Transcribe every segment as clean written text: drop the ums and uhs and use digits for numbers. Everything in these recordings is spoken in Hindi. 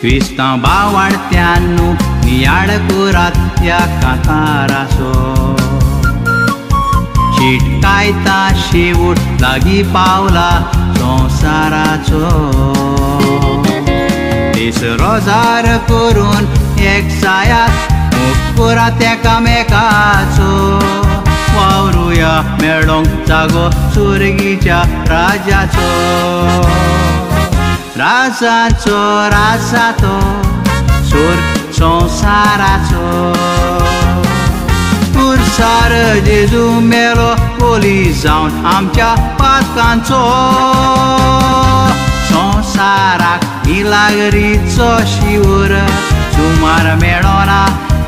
क्रिस्तांव भावार्थ्यांनो नियाळ करात ह्या कांताराचो शिटकायता शेवट लागीं पावला संवसाराचो दीस रोजार करून एकचायात मोग करात एकामेकाचो वावरुया मेळोंक जागो सुर्गीच्या राजाचो राजाचो राजा तो स्वर्ग संवसाराचो खुर्सार जेजू मेलो बोली जावन आमच्या पातकांचो संवसाराक इलागरीचो शिवर सुमार मेळोना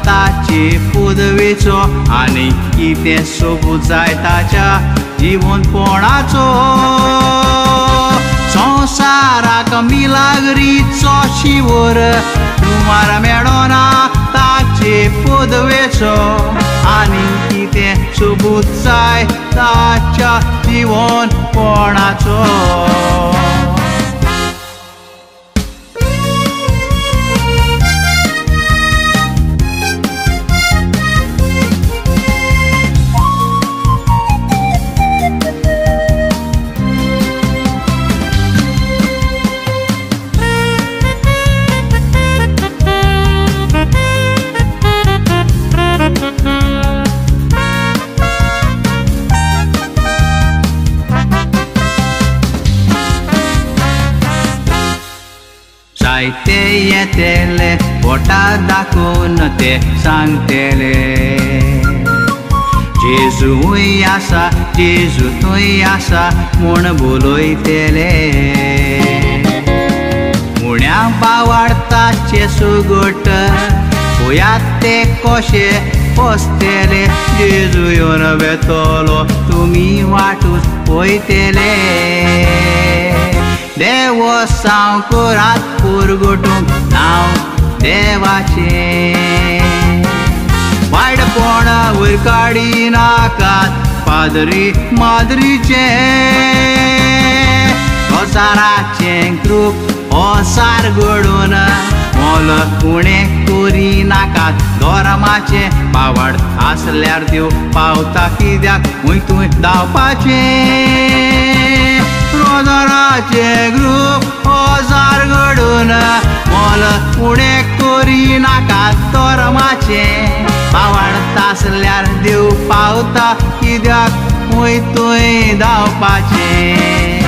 ताचे पदवेचो आनी कितें सोबूत जाय ताच्या जिवनपणाचो संवसाराक मिलागरीचो शिवर सुमार मेळोना ताचे पदवेचो आनी कितें सोबूत जाय ताच्या जिवनपणाचो जायते येतेले बोटा दाखोवन ते सांगतेले जेजूय आसा जेजू थंय आसा म्हूण बोलयतेले मुण्या भावार्थाचे सुगट पळयात ते कशे बसतेले जेजू येवन वेतलो तुमी वाटूच पळयतेले देव सांव करात पुरगोटूंक नांव देवाचें वायटपण वयर काडी नाकात पाद्री माद्रीचें संवसाराचें ग्रूप ओसार घडोवन मोल उणें करी नाकात धर्माचें पावड आसल्यार देव पावता कित्याक खंय तुवें धांवपाचें रोजाराचे ग्रूप ओजार घडोवन मोल उणें करी नाकात धर्माचें पावड आसल्यार देव पावता कित्याक खंय तुवें धांवपाचें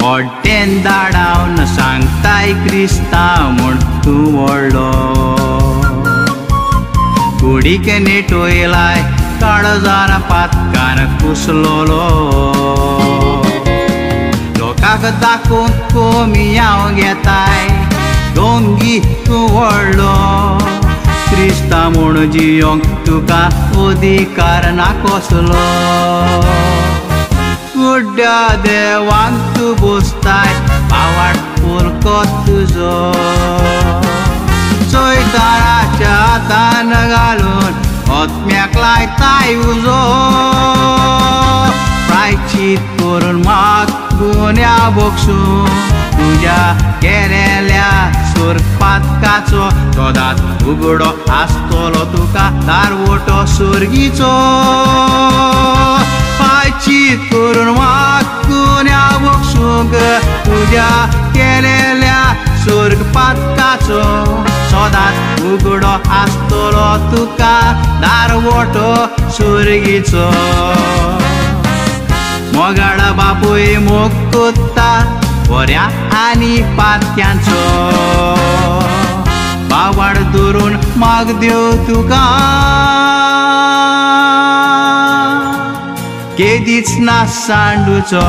हॉटेन धाडावन सांगताय क्रिस्तांव म्हूण तूं व्हडलो कुडीक नेटोयलाय काळजान पातकान कुसलोलो लोकांक दाखोवन कोमी हांव घेताय दोंगी तूं व्हडलो क्रिस्तांव म्हूण जियोंक तुका अधिकार ना कसलो कुड्या देवांक तूं बसताय पावाड पुरको तुजो सैतानाच्या हातान घालून आत्म्याक लायताय उजो प्रायश्चित करून माग गुन्या भोगसूं तुज्या केलेल्या स्वर्गपातकाचो सदांच उगडो आसतलो तुका दारवटो सुर्गीचो प्रायश्चित करून माग गुन्या भोगसूंक तुज्या केलेल्या स्वर्गपातकाचो सदांच उगडो आसतलो तुका दारवटो सुर्गीचो मोगाड बापूय मोग कोत्ता बऱ्या आनी पातक्यांचो बावाड धरून माग देव तुका केदीच ना सांडूचो